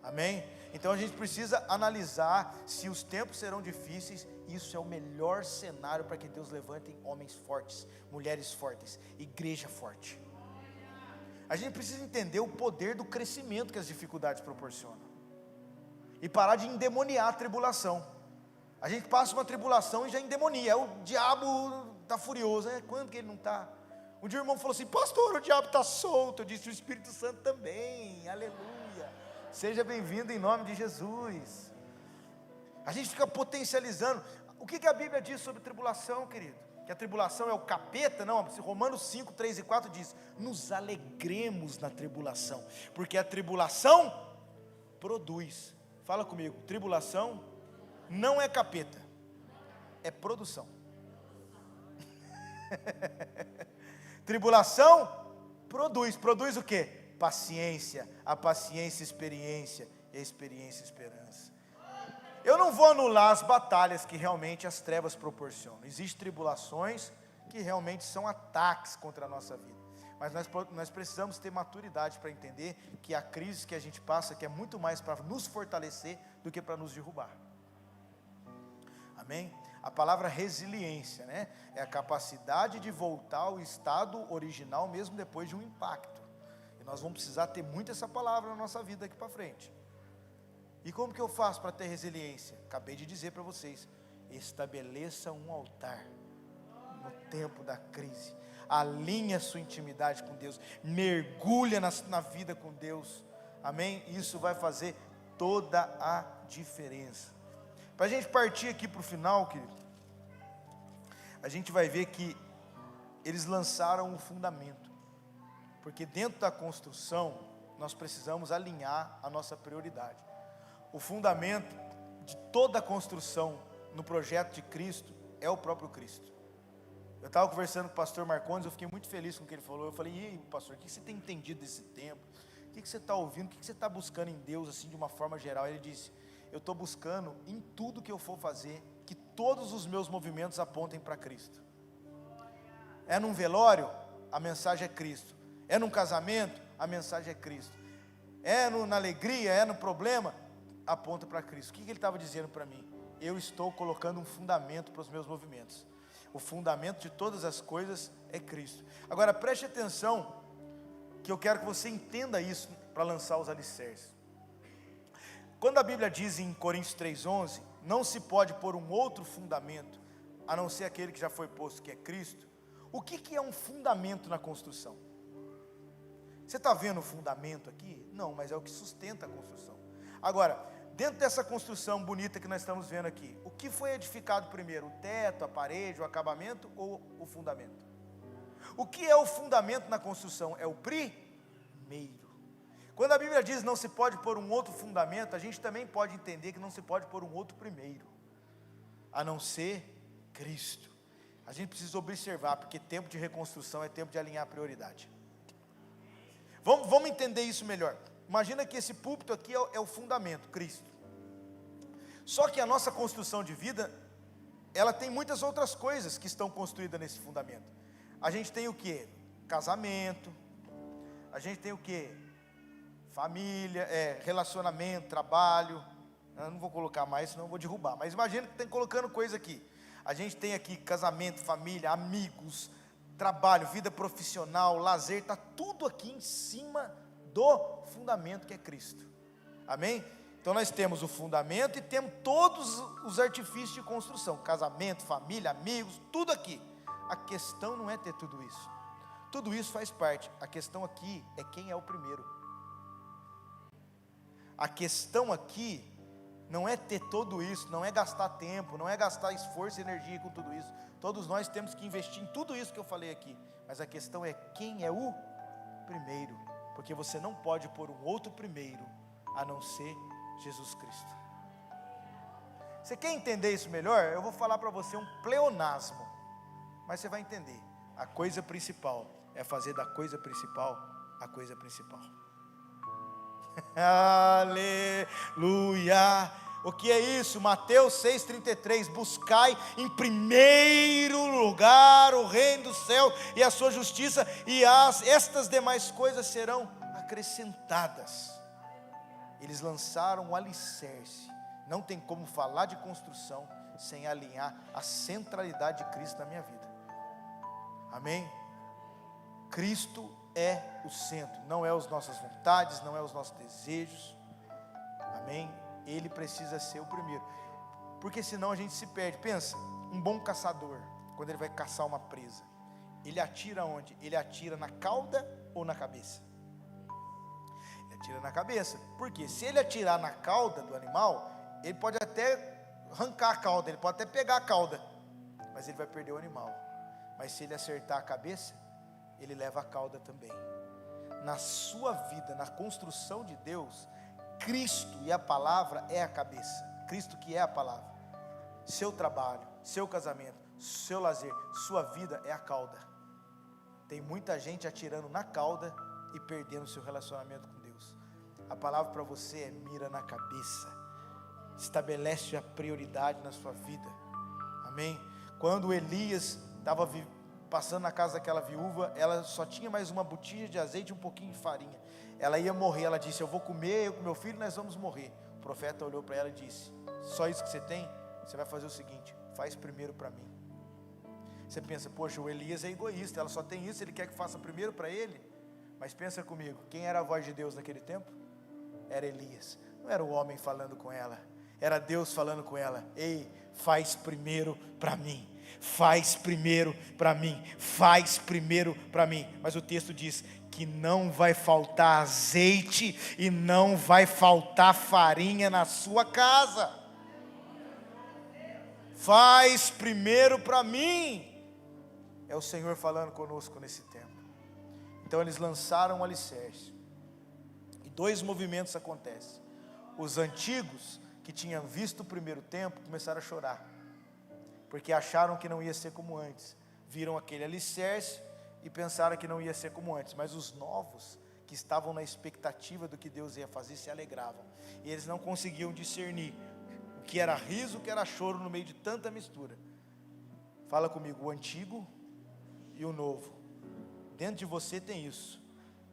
Amém? Então a gente precisa analisar se os tempos serão difíceis. Isso é o melhor cenário para que Deus levante homens fortes, mulheres fortes, igreja forte. A gente precisa entender o poder do crescimento que as dificuldades proporcionam, e parar de endemoniar a tribulação. A gente passa uma tribulação e já endemonia, o diabo está furioso, quando que ele não está? Um dia o irmão falou assim, pastor, o diabo está solto. Eu disse, o Espírito Santo também, aleluia, seja bem-vindo em nome de Jesus. A gente fica potencializando. O que a Bíblia diz sobre tribulação, querido? Que a tribulação é o capeta? Não, Romanos 5, 3 e 4 diz, nos alegremos na tribulação, porque a tribulação produz. Fala comigo, tribulação não é capeta, é produção. Tribulação produz o quê? Paciência, a paciência experiência, e a experiência esperança. Eu não vou anular as batalhas que realmente as trevas proporcionam. Existem tribulações que realmente são ataques contra a nossa vida, mas nós precisamos ter maturidade para entender que a crise que a gente passa, que é muito mais para nos fortalecer do que para nos derrubar. Amém? A palavra resiliência, é a capacidade de voltar ao estado original mesmo depois de um impacto. E nós vamos precisar ter muito essa palavra na nossa vida daqui para frente. E como que eu faço para ter resiliência? Acabei de dizer para vocês, estabeleça um altar no tempo da crise. Alinhe a sua intimidade com Deus, mergulha na vida com Deus. Amém? Isso vai fazer toda a diferença. Para a gente partir aqui para o final, querido, a gente vai ver que eles lançaram o fundamento, porque dentro da construção, nós precisamos alinhar a nossa prioridade. O fundamento de toda a construção no projeto de Cristo é o próprio Cristo. Eu estava conversando com o pastor Marcondes, eu fiquei muito feliz com o que ele falou. Eu falei: e aí, pastor, o que você tem entendido desse tempo? O que você está ouvindo? O que você está buscando em Deus, assim, de uma forma geral? Ele disse: eu estou buscando em tudo que eu for fazer, que todos os meus movimentos apontem para Cristo. É num velório, a mensagem é Cristo. É num casamento, a mensagem é Cristo. Na alegria, é no problema, aponta para Cristo. O que ele estava dizendo para mim? Eu estou colocando um fundamento para os meus movimentos. O fundamento de todas as coisas é Cristo. Agora preste atenção, que eu quero que você entenda isso para lançar os alicerces. Quando a Bíblia diz em Coríntios 3,11, não se pode pôr um outro fundamento, a não ser aquele que já foi posto, que é Cristo. O que é um fundamento na construção? Você está vendo o fundamento aqui? Não, mas é o que sustenta a construção. Agora, dentro dessa construção bonita que nós estamos vendo aqui, o que foi edificado primeiro? O teto, a parede, o acabamento ou o fundamento? O que é o fundamento na construção? É o primeiro. Quando a Bíblia diz não se pode pôr um outro fundamento, a gente também pode entender que não se pode pôr um outro primeiro, a não ser Cristo. A gente precisa observar, porque tempo de reconstrução é tempo de alinhar a prioridade. Vamos entender isso melhor. Imagina que esse púlpito aqui é o fundamento, Cristo. Só que a nossa construção de vida, ela tem muitas outras coisas que estão construídas nesse fundamento. A gente tem o que? Casamento. A gente tem o que? Família, relacionamento, trabalho. Eu não vou colocar mais, senão eu vou derrubar. Mas imagina que tem colocando coisa aqui. A gente tem aqui casamento, família, amigos, trabalho, vida profissional, lazer. Está tudo aqui em cima do fundamento que é Cristo. Amém? Então nós temos o fundamento e temos todos os artifícios de construção. Casamento, família, amigos, tudo aqui. A questão não é ter tudo isso. Tudo isso faz parte. A questão aqui é quem é o primeiro. A questão aqui não é ter tudo isso, não é gastar tempo, não é gastar esforço e energia com tudo isso. Todos nós temos que investir em tudo isso que eu falei aqui. Mas a questão é quem é o primeiro. Porque você não pode pôr um outro primeiro, a não ser Jesus Cristo. Você quer entender isso melhor? Eu vou falar para você um pleonasmo, mas você vai entender. A coisa principal é fazer da coisa principal a coisa principal. Aleluia! O que é isso? Mateus 6,33, buscai em primeiro lugar o reino do céu e a sua justiça, e estas demais coisas serão acrescentadas. Eles lançaram o alicerce. Não tem como falar de construção sem alinhar a centralidade de Cristo na minha vida. Amém? Cristo é o centro, não é as nossas vontades, não é os nossos desejos. Amém? Ele precisa ser o primeiro, porque senão a gente se perde. Pensa, um bom caçador, quando ele vai caçar uma presa, ele atira onde? Ele atira na cauda ou na cabeça? Ele atira na cabeça, porque se ele atirar na cauda do animal, ele pode até arrancar a cauda, ele pode até pegar a cauda, mas ele vai perder o animal. Mas se ele acertar a cabeça, ele leva a cauda também. Na sua vida, na construção de Deus, Cristo e a palavra é a cabeça. Cristo que é a palavra. Seu trabalho, seu casamento, seu lazer, sua vida é a cauda. Tem muita gente atirando na cauda e perdendo seu relacionamento com Deus. A palavra para você é mira na cabeça. Estabelece a prioridade na sua vida. Amém? Quando Elias estava passando na casa daquela viúva, ela só tinha mais uma botija de azeite e um pouquinho de farinha. Ela ia morrer, ela disse: eu vou comer, eu com meu filho, nós vamos morrer. O profeta olhou para ela e disse: só isso que você tem? Você vai fazer o seguinte, faz primeiro para mim. Você pensa, poxa, o Elias é egoísta, ela só tem isso, ele quer que faça primeiro para ele. Mas pensa comigo, quem era a voz de Deus naquele tempo? Era Elias, não era o homem falando com ela, era Deus falando com ela: ei, faz primeiro para mim. Faz primeiro para mim, faz primeiro para mim. Mas o texto diz que não vai faltar azeite e não vai faltar farinha na sua casa. Faz primeiro para mim. É o Senhor falando conosco nesse tempo. Então eles lançaram um alicerce. E dois movimentos acontecem. Os antigos, que tinham visto o primeiro templo, começaram a chorar. Porque acharam que não ia ser como antes. Viram aquele alicerce e pensaram que não ia ser como antes. Mas os novos, que estavam na expectativa do que Deus ia fazer, se alegravam. E eles não conseguiam discernir o que era riso, o que era choro no meio de tanta mistura. Fala comigo, o antigo e o novo. Dentro de você tem isso.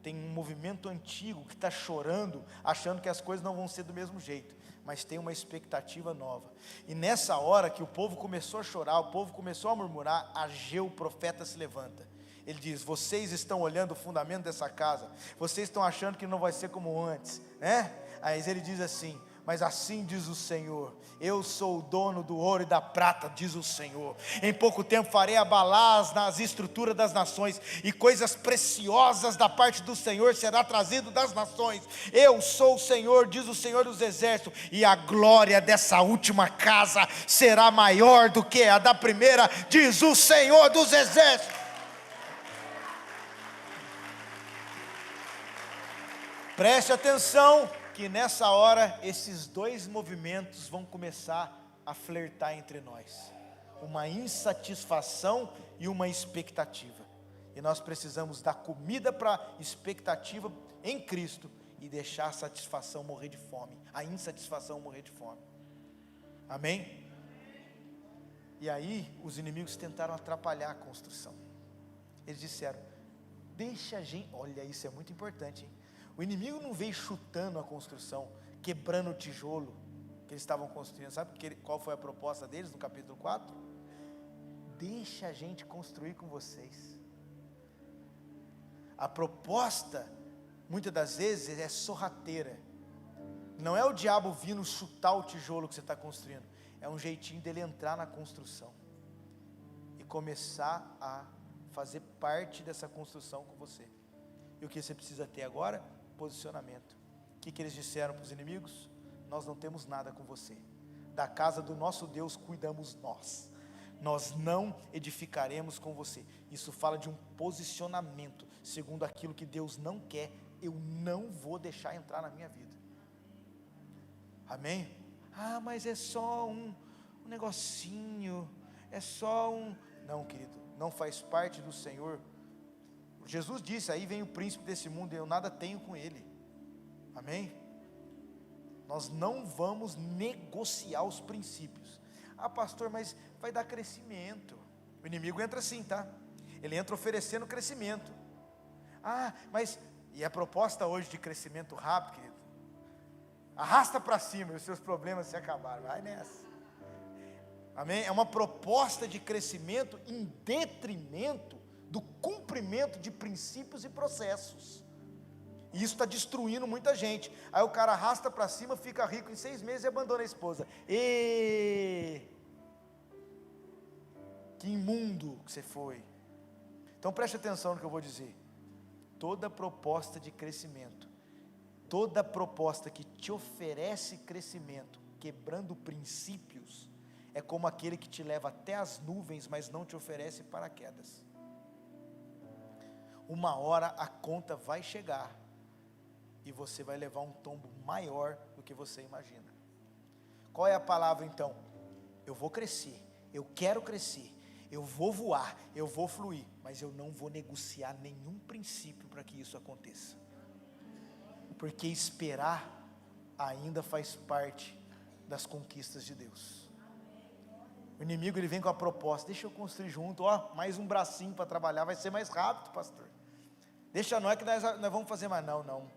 Tem um movimento antigo que está chorando, achando que as coisas não vão ser do mesmo jeito, mas tem uma expectativa nova. E nessa hora que o povo começou a chorar, o povo começou a murmurar, Ageu, o profeta, se levanta. Ele diz: vocês estão olhando o fundamento dessa casa, vocês estão achando que não vai ser como antes, né? Aí ele diz assim: mas assim diz o Senhor, eu sou o dono do ouro e da prata, diz o Senhor. Em pouco tempo farei abalar as estruturas das nações, e coisas preciosas da parte do Senhor será trazido das nações. Eu sou o Senhor, diz o Senhor dos exércitos, e a glória dessa última casa será maior do que a da primeira, diz o Senhor dos exércitos. Preste atenção, que nessa hora, esses dois movimentos vão começar a flertar entre nós. Uma insatisfação e uma expectativa. E nós precisamos dar comida para a expectativa em Cristo e deixar a satisfação morrer de fome. A insatisfação morrer de fome. Amém? E aí, os inimigos tentaram atrapalhar a construção. Eles disseram: deixa a gente... Olha, isso é muito importante, hein? O inimigo não veio chutando a construção, quebrando o tijolo que eles estavam construindo. Sabe qual foi a proposta deles no capítulo 4? Deixa a gente construir com vocês. A proposta, muitas das vezes, é sorrateira. Não é o diabo vindo chutar o tijolo que você está construindo. É um jeitinho dele entrar na construção e começar a fazer parte dessa construção com você. E o que você precisa ter agora? Posicionamento. O que eles disseram para os inimigos? Nós não temos nada com você. Da casa do nosso Deus cuidamos nós. Nós não edificaremos com você. Isso fala de um posicionamento. Segundo aquilo que Deus não quer, eu não vou deixar entrar na minha vida. Amém? Ah, mas é só um negocinho. É só um... Não, querido, não faz parte do Senhor. Jesus disse: aí vem o príncipe desse mundo, eu nada tenho com ele. Amém? Nós não vamos negociar os princípios. Ah, pastor, mas vai dar crescimento. O inimigo entra assim, tá? Ele entra oferecendo crescimento. Ah, mas... E a proposta hoje de crescimento rápido, querido, arrasta para cima e os seus problemas se acabaram. Vai nessa. Amém? É uma proposta de crescimento em detrimento do cumprimento de princípios e processos. E isso está destruindo muita gente. Aí o cara arrasta para cima, fica rico em 6 meses e abandona a esposa. Que imundo que você foi. Então preste atenção no que eu vou dizer. Toda proposta de crescimento, toda proposta que te oferece crescimento, quebrando princípios, é como aquele que te leva até as nuvens, mas não te oferece paraquedas. Uma hora a conta vai chegar e você vai levar um tombo maior do que você imagina. Qual é a palavra então? Eu vou crescer, eu quero crescer, eu vou voar, eu vou fluir, mas eu não vou negociar nenhum princípio para que isso aconteça. Porque esperar ainda faz parte das conquistas de Deus. O inimigo, ele vem com a proposta: deixa eu construir junto, ó, mais um bracinho para trabalhar, vai ser mais rápido, pastor. Deixa nós que nós vamos fazer mais. Não.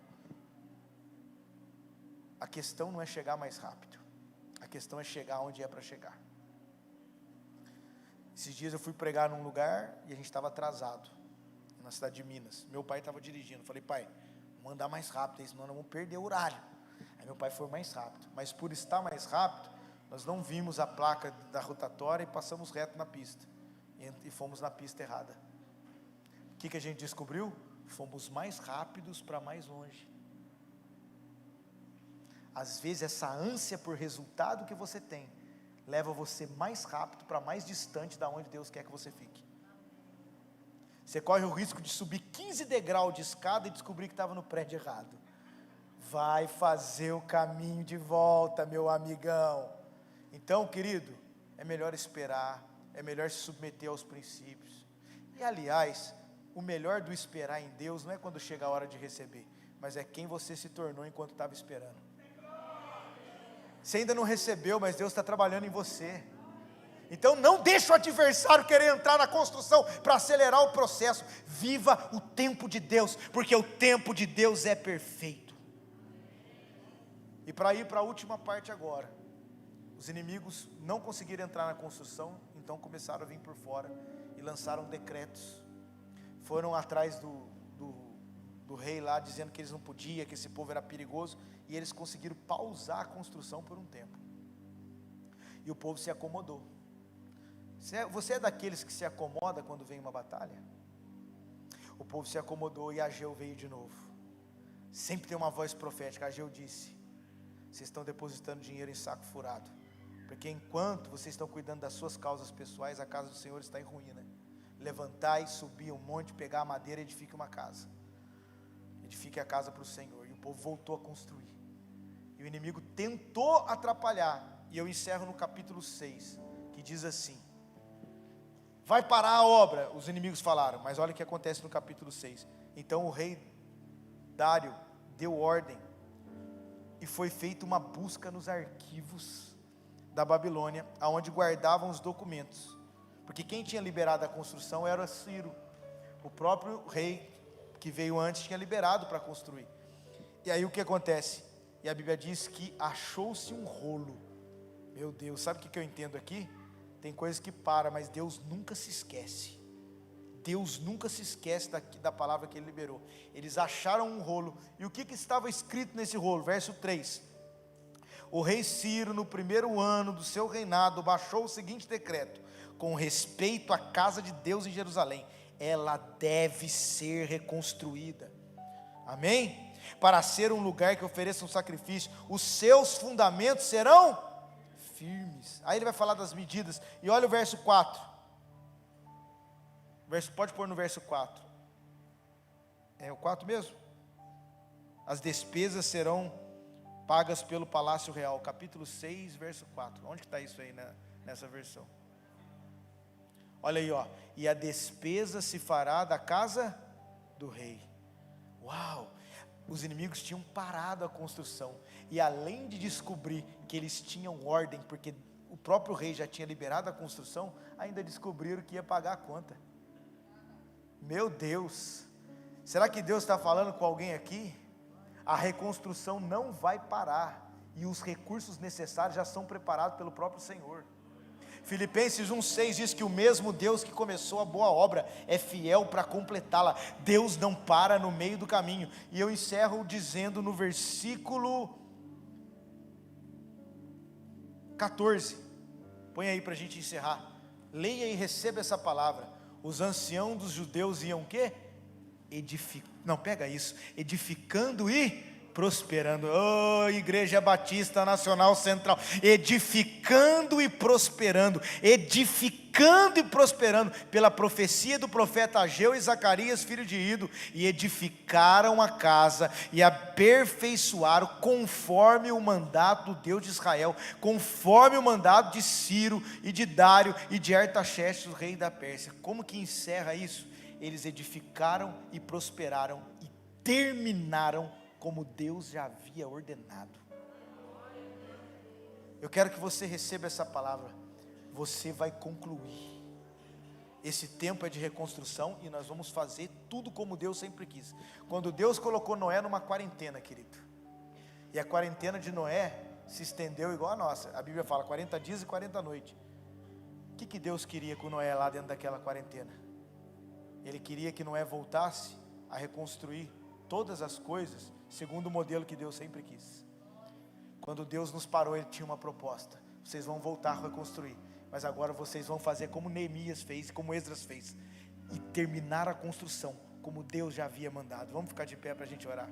A questão não é chegar mais rápido. A questão é chegar onde é para chegar. Esses dias eu fui pregar num lugar e a gente estava atrasado, na cidade de Minas. Meu pai estava dirigindo. Falei: pai, vamos andar mais rápido, senão nós vamos perder o horário. Aí meu pai foi mais rápido. Mas por estar mais rápido, nós não vimos a placa da rotatória e passamos reto na pista. E fomos na pista errada. O que a gente descobriu? Fomos mais rápidos para mais longe. Às vezes essa ânsia por resultado que você tem leva você mais rápido para mais distante da onde Deus quer que você fique. Você corre o risco de subir 15 degraus de escada e descobrir que estava no prédio errado. Vai fazer o caminho de volta, meu amigão. Então, querido, é melhor esperar, é melhor se submeter aos princípios. E aliás, o melhor do esperar em Deus não é quando chega a hora de receber, mas é quem você se tornou enquanto estava esperando. Você ainda não recebeu, mas Deus está trabalhando em você. Então não deixe o adversário querer entrar na construção para acelerar o processo. Viva o tempo de Deus, porque o tempo de Deus é perfeito. E para ir para a última parte agora, os inimigos não conseguiram entrar na construção, então começaram a vir por fora e lançaram decretos. Foram atrás do rei lá, dizendo que eles não podiam, que esse povo era perigoso, e eles conseguiram pausar a construção por um tempo. E o povo se acomodou. Você é daqueles que se acomoda quando vem uma batalha? O povo se acomodou e Ageu veio de novo. Sempre tem uma voz profética. Ageu disse: vocês estão depositando dinheiro em saco furado, porque enquanto vocês estão cuidando das suas causas pessoais, a casa do Senhor está em ruína. Levantai, subir um monte, pegar a madeira e edifique uma casa. Edifique a casa para o Senhor. E o povo voltou a construir. E o inimigo tentou atrapalhar. E eu encerro no capítulo 6, que diz assim: vai parar a obra, os inimigos falaram. Mas olha o que acontece no capítulo 6. Então o rei Dário deu ordem, e foi feita uma busca nos arquivos da Babilônia, aonde guardavam os documentos, porque quem tinha liberado a construção era Ciro. O próprio rei que veio antes tinha liberado para construir. E aí o que acontece? E a Bíblia diz que achou-se um rolo. Meu Deus, sabe o que eu entendo aqui? Tem coisas que param, mas Deus nunca se esquece. Deus nunca se esquece da palavra que Ele liberou. Eles acharam um rolo. E o que estava escrito nesse rolo? Verso 3. O rei Ciro, no primeiro ano do seu reinado, baixou o seguinte decreto: com respeito à casa de Deus em Jerusalém, ela deve ser reconstruída. Amém? Para ser um lugar que ofereça um sacrifício, os seus fundamentos serão firmes. Aí ele vai falar das medidas. E olha o verso 4. Pode pôr no verso 4. É o 4 mesmo? As despesas serão pagas pelo Palácio Real. Capítulo 6, verso 4. Onde que está isso aí nessa versão? Olha aí, ó. E a despesa se fará da casa do rei. Uau! Os inimigos tinham parado a construção. E além de descobrir que eles tinham ordem, porque o próprio rei já tinha liberado a construção, ainda descobriram que ia pagar a conta. Meu Deus! Será que Deus está falando com alguém aqui? A reconstrução não vai parar. E os recursos necessários já são preparados pelo próprio Senhor. Filipenses 1,6 diz que o mesmo Deus que começou a boa obra é fiel para completá-la. Deus não para no meio do caminho. E eu encerro dizendo no versículo 14. Põe aí para a gente encerrar. Leia e receba essa palavra. Os anciãos dos judeus iam o quê? Edificando e prosperando. Oh, Igreja Batista Nacional Central, edificando e prosperando, pela profecia do profeta Ageu e Zacarias, filho de Ido, e edificaram a casa e aperfeiçoaram conforme o mandato do Deus de Israel, conforme o mandato de Ciro e de Dário e de Artaxerxes, o rei da Pérsia. Como que encerra isso? Eles edificaram e prosperaram e terminaram como Deus já havia ordenado. Eu quero que você receba essa palavra. Você vai concluir. Esse tempo é de reconstrução e nós vamos fazer tudo como Deus sempre quis. Quando Deus colocou Noé numa quarentena, querido, e a quarentena de Noé se estendeu igual a nossa. A Bíblia fala 40 dias e 40 noites. O que Deus queria com Noé lá dentro daquela quarentena? Ele queria que Noé voltasse a reconstruir todas as coisas segundo o modelo que Deus sempre quis. Quando Deus nos parou, Ele tinha uma proposta: vocês vão voltar a reconstruir, mas agora vocês vão fazer como Neemias fez, como Esdras fez, e terminar a construção como Deus já havia mandado. Vamos ficar de pé para a gente orar.